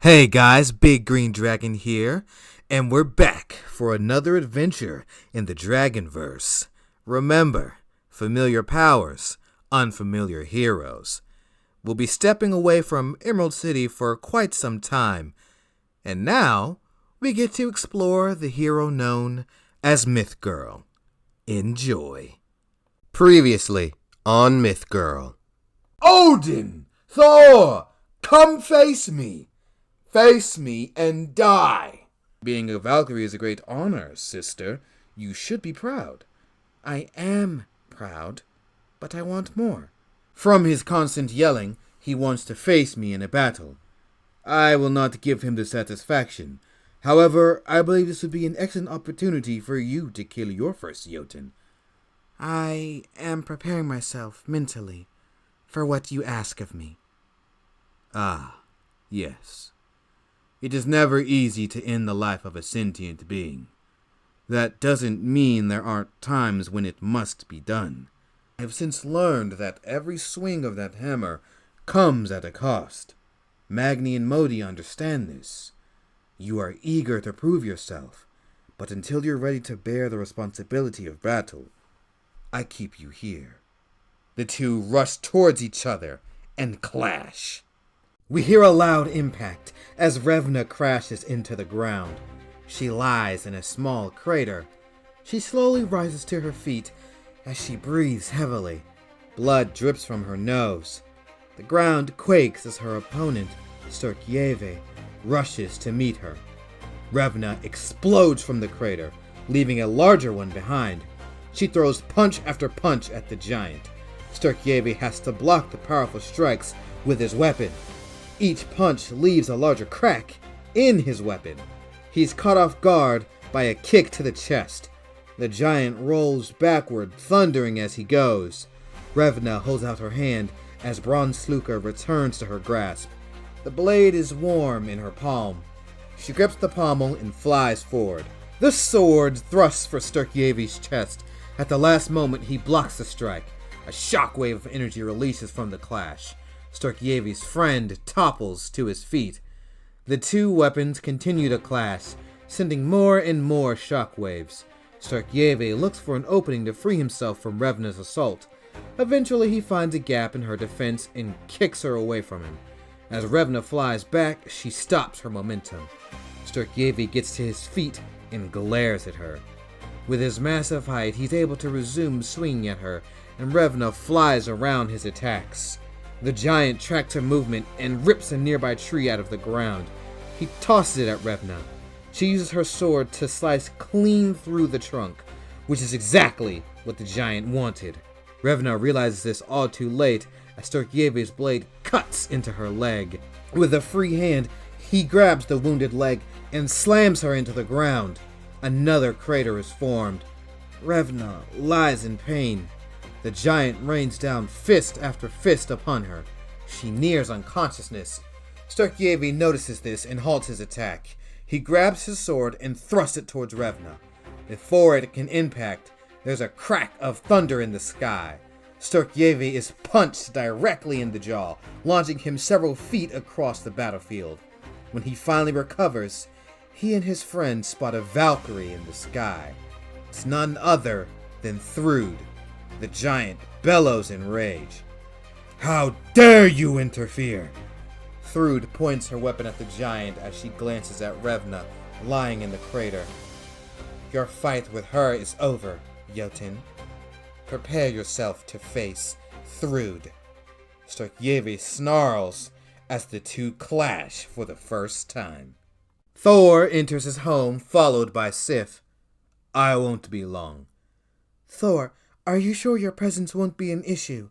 Hey guys, Big Green Dragon here, and we're back for another adventure in the Dragonverse. Remember, familiar powers, unfamiliar heroes. We'll be stepping away from Emerald City for quite some time, and now we get to explore the hero known as Myth Girl. Enjoy. Previously on Myth Girl. Odin! Thor! Come face me! Face me and die! Being a Valkyrie is a great honor, sister. You should be proud. I am proud, but I want more. From his constant yelling, he wants to face me in a battle. I will not give him the satisfaction. However, I believe this would be an excellent opportunity for you to kill your first Jotun. I am preparing myself mentally for what you ask of me. Ah, yes. It is never easy to end the life of a sentient being. That doesn't mean there aren't times when it must be done. I have since learned that every swing of that hammer comes at a cost. Magni and Modi understand this. You are eager to prove yourself, but until you're ready to bear the responsibility of battle, I keep you here. The two rush towards each other and clash. We hear a loud impact as Revna crashes into the ground. She lies in a small crater. She slowly rises to her feet as she breathes heavily. Blood drips from her nose. The ground quakes as her opponent, Sterkkjeve, rushes to meet her. Revna explodes from the crater, leaving a larger one behind. She throws punch after punch at the giant. Sterkkjeve has to block the powerful strikes with his weapon. Each punch leaves a larger crack in his weapon. He's caught off guard by a kick to the chest. The giant rolls backward, thundering as he goes. Revna holds out her hand as Bronslukka returns to her grasp. The blade is warm in her palm. She grips the pommel and flies forward. The sword thrusts for Sterkkjeve's chest. At the last moment, he blocks the strike. A shockwave of energy releases from the clash. Sterkkjeve's friend topples to his feet. The two weapons continue to clash, sending more and more shockwaves. Sterkkjeve looks for an opening to free himself from Revna's assault. Eventually he finds a gap in her defense and kicks her away from him. As Revna flies back, she stops her momentum. Sterkkjeve gets to his feet and glares at her. With his massive height, he's able to resume swinging at her, and Revna flies around his attacks. The giant tracks her movement and rips a nearby tree out of the ground. He tosses it at Revna. She uses her sword to slice clean through the trunk, which is exactly what the giant wanted. Revna realizes this all too late as Sterkkjeve's blade cuts into her leg. With a free hand, he grabs the wounded leg and slams her into the ground. Another crater is formed. Revna lies in pain. The giant rains down fist after fist upon her. She nears unconsciousness. Sterkkjeve notices this and halts his attack. He grabs his sword and thrusts it towards Revna. Before it can impact, there's a crack of thunder in the sky. Sterkkjeve is punched directly in the jaw, launching him several feet across the battlefield. When he finally recovers, he and his friend spot a Valkyrie in the sky. It's none other than Thrudd. The giant bellows in rage. How dare you interfere? Thrudd points her weapon at the giant as she glances at Revna, lying in the crater. Your fight with her is over, Jotun. Prepare yourself to face Thrudd. Sterkkjeve snarls as the two clash for the first time. Thor enters his home, followed by Sif. I won't be long. Thor, are you sure your presence won't be an issue?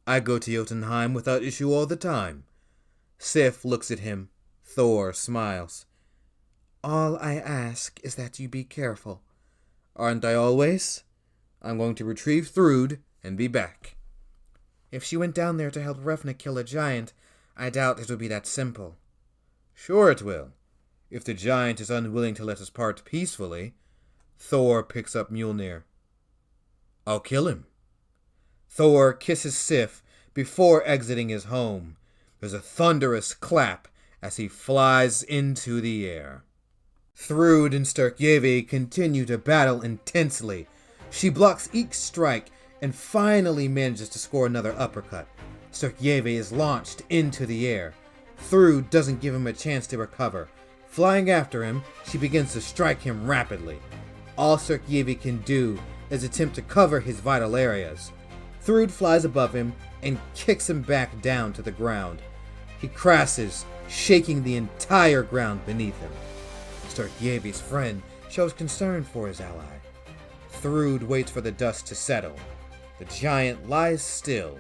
I go to Jotunheim without issue all the time. Sif looks at him. Thor smiles. All I ask is that you be careful. Aren't I always? I'm going to retrieve Thrudd and be back. If she went down there to help Revna kill a giant, I doubt it will be that simple. Sure it will. If the giant is unwilling to let us part peacefully. Thor picks up Mjolnir. I'll kill him. Thor kisses Sif before exiting his home. There's a thunderous clap as he flies into the air. Thrudd and Sterkkjeve continue to battle intensely. She blocks each strike and finally manages to score another uppercut. Sterkkjeve is launched into the air. Thrudd doesn't give him a chance to recover. Flying after him, she begins to strike him rapidly. All Sterkkjeve can do is attempt to cover his vital areas. Thrudd flies above him and kicks him back down to the ground. He crashes, shaking the entire ground beneath him. Sterkkjeve's friend shows concern for his ally. Thrudd waits for the dust to settle. The giant lies still.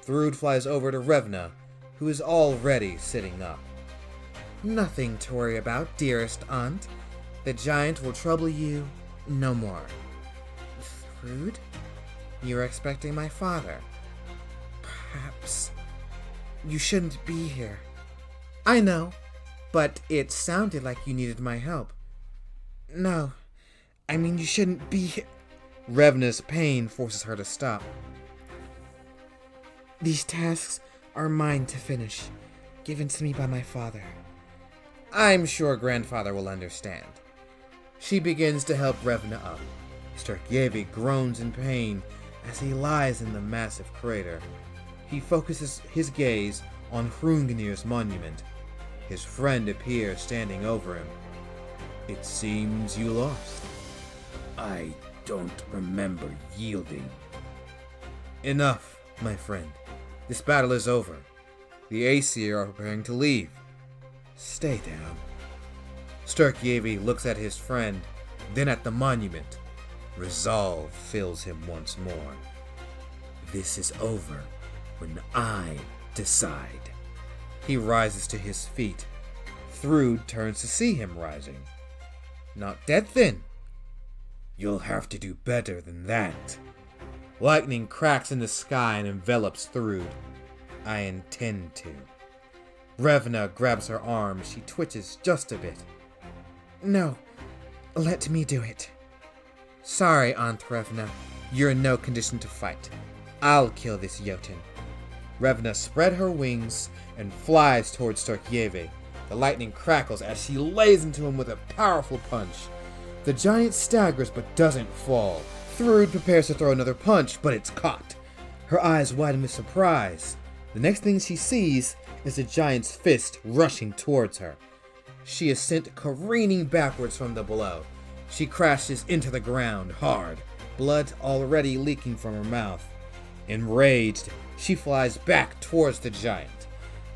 Thrudd flies over to Revna, who is already sitting up. Nothing to worry about, dearest aunt. The giant will trouble you no more. Thrudd? You're expecting my father. Perhaps you shouldn't be here. I know, but it sounded like you needed my help. No, I mean you shouldn't be here. Revna's pain forces her to stop. These tasks are mine to finish, given to me by my father. I'm sure grandfather will understand. She begins to help Revna up. Sterkkjeve groans in pain as he lies in the massive crater. He focuses his gaze on Hrungnir's monument. His friend appears standing over him. It seems you lost. I don't remember yielding. Enough, my friend. This battle is over. The Aesir are preparing to leave. Stay down. Sterkkjeve looks at his friend, then at the monument. Resolve fills him once more. This is over when I decide. He rises to his feet. Thrudd turns to see him rising. Not dead then? You'll have to do better than that. Lightning cracks in the sky and envelops Thrudd. I intend to. Revna grabs her arm. She twitches just a bit. No, let me do it. Sorry, Aunt Revna. You're in no condition to fight. I'll kill this Jotun. Revna spread her wings and flies towards Sterkkjeve. The lightning crackles as she lays into him with a powerful punch. The giant staggers but doesn't fall. Thrudd prepares to throw another punch, but it's caught. Her eyes widen with surprise. The next thing she sees is the giant's fist rushing towards her. She is sent careening backwards from the blow. She crashes into the ground hard, blood already leaking from her mouth. Enraged, she flies back towards the giant.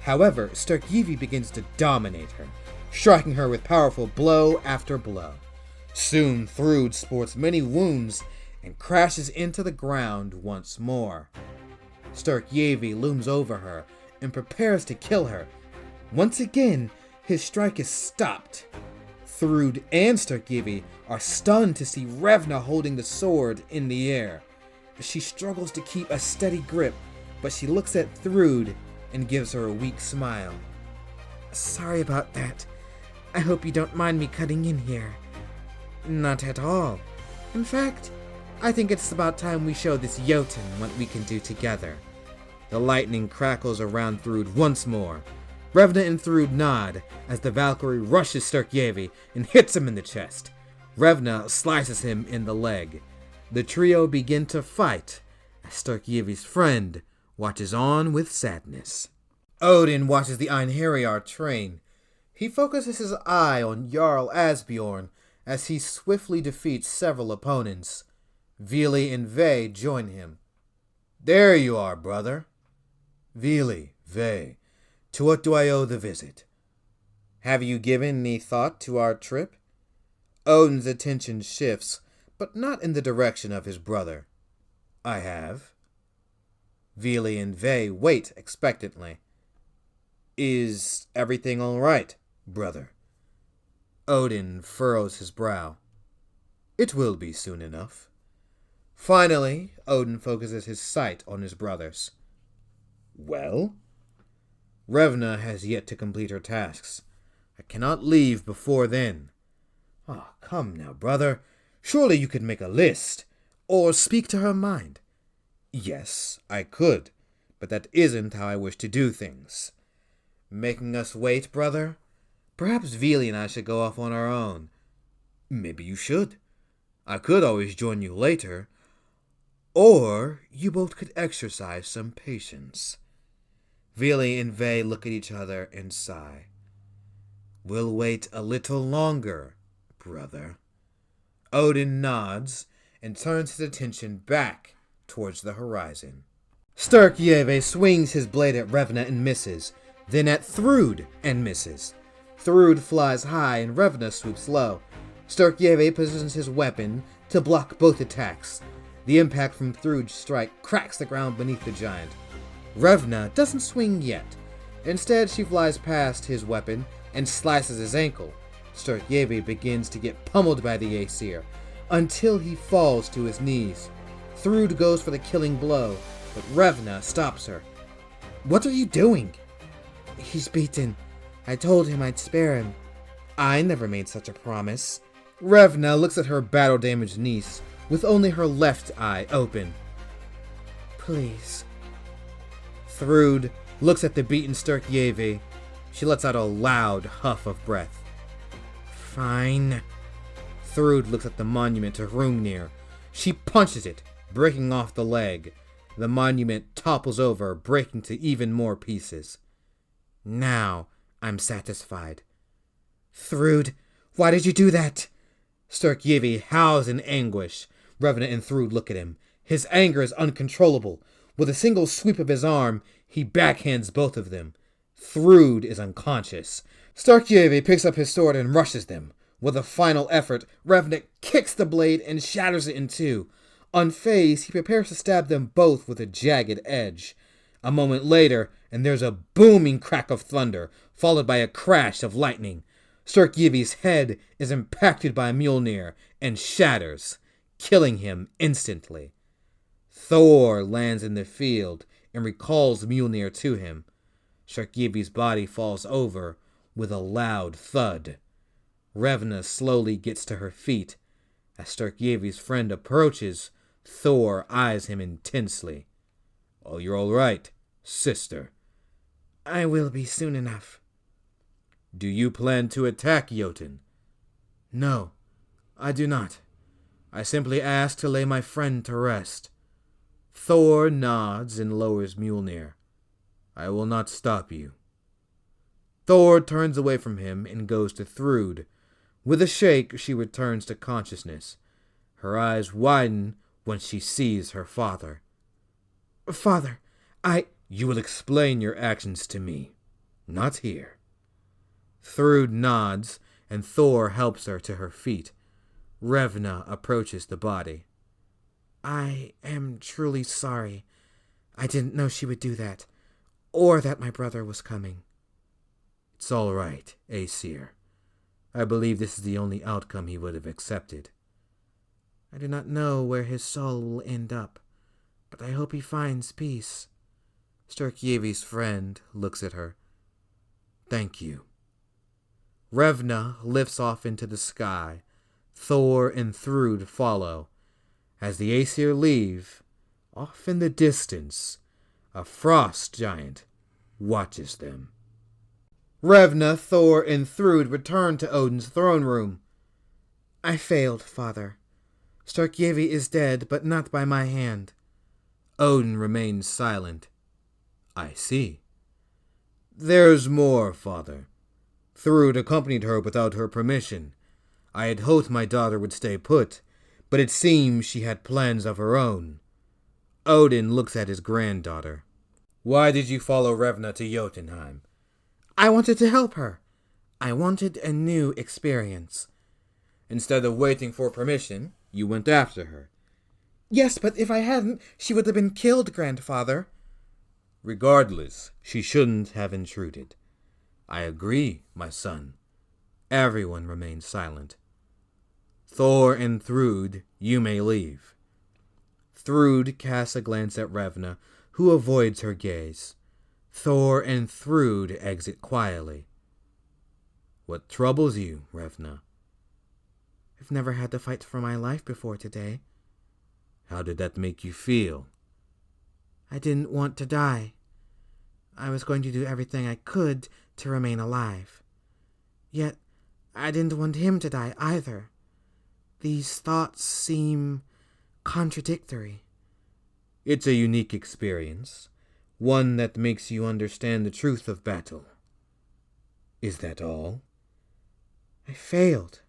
However, Sterkkjeve begins to dominate her, striking her with powerful blow after blow. Soon, Thrudd sports many wounds and crashes into the ground once more. Sterkkjeve looms over her and prepares to kill her. Once again, his strike is stopped. Thrudd and Sterkkjeve are stunned to see Revna holding the sword in the air. She struggles to keep a steady grip, but she looks at Thrudd and gives her a weak smile. Sorry about that. I hope you don't mind me cutting in here. Not at all. In fact, I think it's about time we show this Jotun what we can do together. The lightning crackles around Thrudd once more. Revna and Thrudd nod as the Valkyrie rushes Sterkkjeve and hits him in the chest. Revna slices him in the leg. The trio begin to fight as Sterkkjeve's friend watches on with sadness. Odin watches the Einherjar train. He focuses his eye on Jarl Asbjorn as he swiftly defeats several opponents. Vili and Ve join him. There you are, brother. Vili, Ve, to what do I owe the visit? Have you given any thought to our trip? Odin's attention shifts, but not in the direction of his brother. I have. Vili and Ve wait expectantly. Is everything all right, brother? Odin furrows his brow. It will be soon enough. Finally, Odin focuses his sight on his brothers. Well? Revna has yet to complete her tasks. I cannot leave before then. Ah, come now, brother. Surely you could make a list, or speak to her mind. Yes, I could, but that isn't how I wish to do things. Making us wait, brother? Perhaps Vili and I should go off on our own. Maybe you should. I could always join you later. Or you both could exercise some patience. Vili and Ve look at each other and sigh. We'll wait a little longer, brother. Odin nods and turns his attention back towards the horizon. Sterkkjeve swings his blade at Revna and misses, then at Thrudd and misses. Thrudd flies high and Revna swoops low. Sterkkjeve positions his weapon to block both attacks. The impact from Thrudd's strike cracks the ground beneath the giant. Revna doesn't swing yet. Instead, she flies past his weapon and slices his ankle. Sterkkjeve begins to get pummeled by the Aesir until he falls to his knees. Thrudd goes for the killing blow, but Revna stops her. What are you doing? He's beaten. I told him I'd spare him. I never made such a promise. Revna looks at her battle-damaged niece with only her left eye open. Please. Thrudd looks at the beaten Sterkkjeve. She lets out a loud huff of breath. Fine. Thrudd looks at the monument to Hrungnir. She punches it, breaking off the leg. The monument topples over, breaking to even more pieces. Now I'm satisfied. Thrudd, why did you do that? Sterkkjeve howls in anguish. Revna and Thrudd look at him. His anger is uncontrollable. With a single sweep of his arm, he backhands both of them. Thrudd is unconscious. Sterkkjeve picks up his sword and rushes them. With a final effort, Revna kicks the blade and shatters it in two. Unfazed, he prepares to stab them both with a jagged edge. A moment later, and there's a booming crack of thunder, followed by a crash of lightning. Sterkkjeve's head is impacted by Mjolnir and shatters, killing him instantly. Thor lands in the field and recalls Mjolnir to him. Sterkkjeve's body falls over with a loud thud. Revna slowly gets to her feet. As Sterkkjeve's friend approaches, Thor eyes him intensely. Oh, you're all right, sister. I will be soon enough. Do you plan to attack Jotun? No, I do not. I simply ask to lay my friend to rest. Thor nods and lowers Mjolnir. I will not stop you. Thor turns away from him and goes to Thrudd. With a shake, she returns to consciousness. Her eyes widen when she sees her father. Father, You will explain your actions to me, not here. Thrudd nods, and Thor helps her to her feet. Revna approaches the body. I am truly sorry. I didn't know she would do that, or that my brother was coming. It's all right, Aesir. I believe this is the only outcome he would have accepted. I do not know where his soul will end up, but I hope he finds peace. Sterkkjeve's friend looks at her. Thank you. Revna lifts off into the sky. Thor and Thrudd follow. As the Aesir leave, off in the distance, a frost giant watches them. Revna, Thor, and Thrudd return to Odin's throne room. I failed, father. Sterkkjeve is dead, but not by my hand. Odin remains silent. I see. There's more, father. Thrudd accompanied her without her permission. I had hoped my daughter would stay put, but it seems she had plans of her own. Odin looks at his granddaughter. Why did you follow Revna to Jotunheim? I wanted to help her. I wanted a new experience. Instead of waiting for permission, you went after her. Yes, but if I hadn't, she would have been killed, grandfather. Regardless, she shouldn't have intruded. I agree, my son. Everyone remains silent. Thor and Thrudd, you may leave. Thrudd casts a glance at Revna, who avoids her gaze. Thor and Thrudd exit quietly. What troubles you, Revna? I've never had to fight for my life before today. How did that make you feel? I didn't want to die. I was going to do everything I could to remain alive. Yet, I didn't want him to die either. These thoughts seem contradictory. It's a unique experience, one that makes you understand the truth of battle. Is that all? I failed.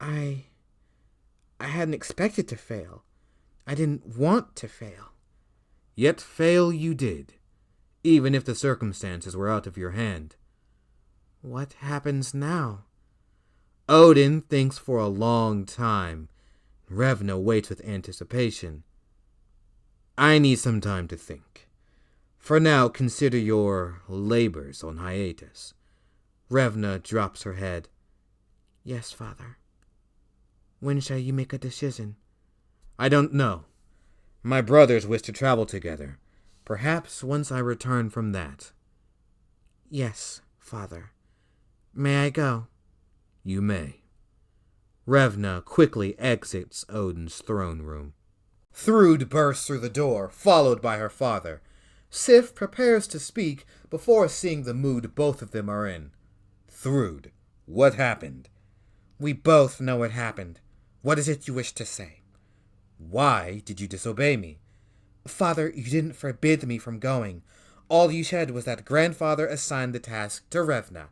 I hadn't expected to fail. I didn't want to fail. Yet fail you did, even if the circumstances were out of your hand. What happens now? Odin thinks for a long time. Revna waits with anticipation. I need some time to think. For now, consider your labors on hiatus. Revna drops her head. Yes, Father. When shall you make a decision? I don't know. My brothers wish to travel together. Perhaps once I return from that. Yes, Father. May I go? You may. Revna quickly exits Odin's throne room. Thrudd bursts through the door, followed by her father. Sif prepares to speak before seeing the mood both of them are in. Thrudd, what happened? We both know what happened. What is it you wish to say? Why did you disobey me? Father, you didn't forbid me from going. All you said was that grandfather assigned the task to Revna.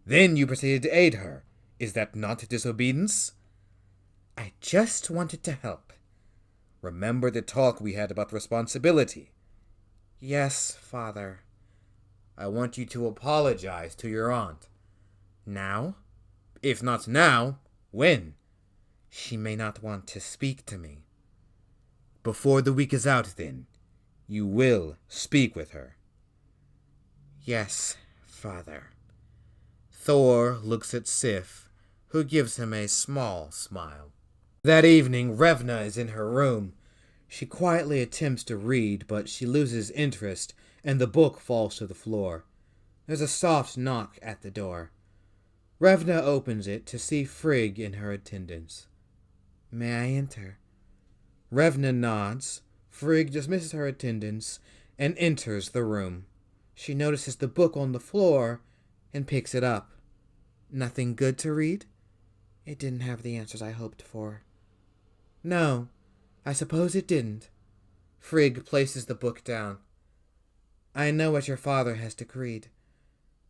Then you proceeded to aid her. Is that not disobedience? I just wanted to help. Remember the talk we had about responsibility. Yes, Father. I want you to apologize to your aunt. Now? If not now, when? She may not want to speak to me. Before the week is out, then. You will speak with her. Yes, Father. Thor looks at Sif, who gives him a small smile. That evening, Revna is in her room. She quietly attempts to read, but she loses interest, and the book falls to the floor. There's a soft knock at the door. Revna opens it to see Frigg in her attendance. May I enter? Revna nods. Frigg dismisses her attendance and enters the room. She notices the book on the floor and picks it up. Nothing good to read? It didn't have the answers I hoped for. No, I suppose it didn't. Frigg places the book down. I know what your father has decreed.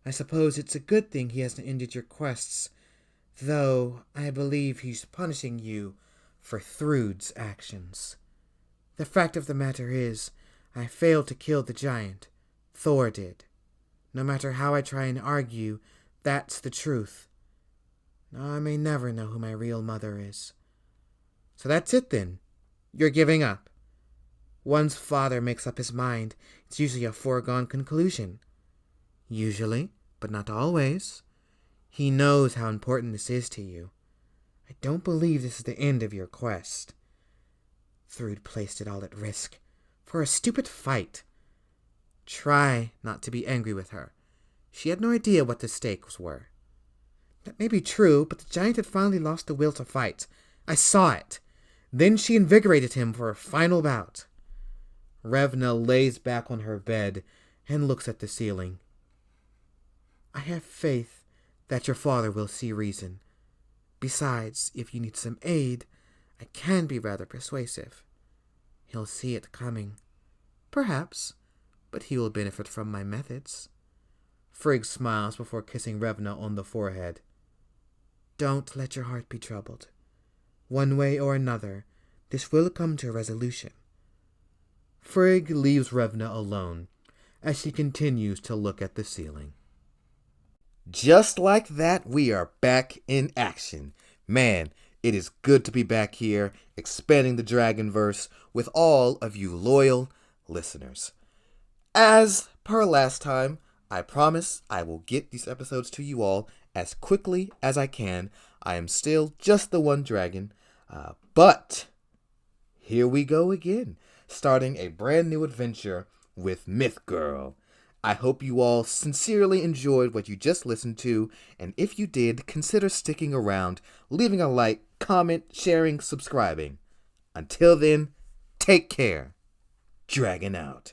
I suppose it's a good thing he hasn't ended your quests, though I believe he's punishing you for Thrudd's actions. The fact of the matter is, I failed to kill the giant. Thor did. No matter how I try and argue, that's the truth. Now I may never know who my real mother is. So that's it then. You're giving up. One's father makes up his mind. It's usually a foregone conclusion. Usually, but not always. He knows how important this is to you. I don't believe this is the end of your quest. Thrudd placed it all at risk for a stupid fight. Try not to be angry with her. She had no idea what the stakes were. That may be true, but the giant had finally lost the will to fight. I saw it. Then she invigorated him for a final bout. Revna lays back on her bed and looks at the ceiling. I have faith that your father will see reason. Besides, if you need some aid, I can be rather persuasive. He'll see it coming. Perhaps, but he will benefit from my methods. Frigg smiles before kissing Revna on the forehead. Don't let your heart be troubled. One way or another, this will come to a resolution. Frigg leaves Revna alone as she continues to look at the ceiling. Just like that, we are back in action. Man, it is good to be back here, expanding the Dragonverse with all of you loyal listeners. As per last time, I promise I will get these episodes to you all as quickly as I can. I am still just the one dragon, but here we go again, starting a brand new adventure with Myth Girl. I hope you all sincerely enjoyed what you just listened to, and if you did, consider sticking around, leaving a like, comment, sharing, subscribing. Until then, take care. Dragon out.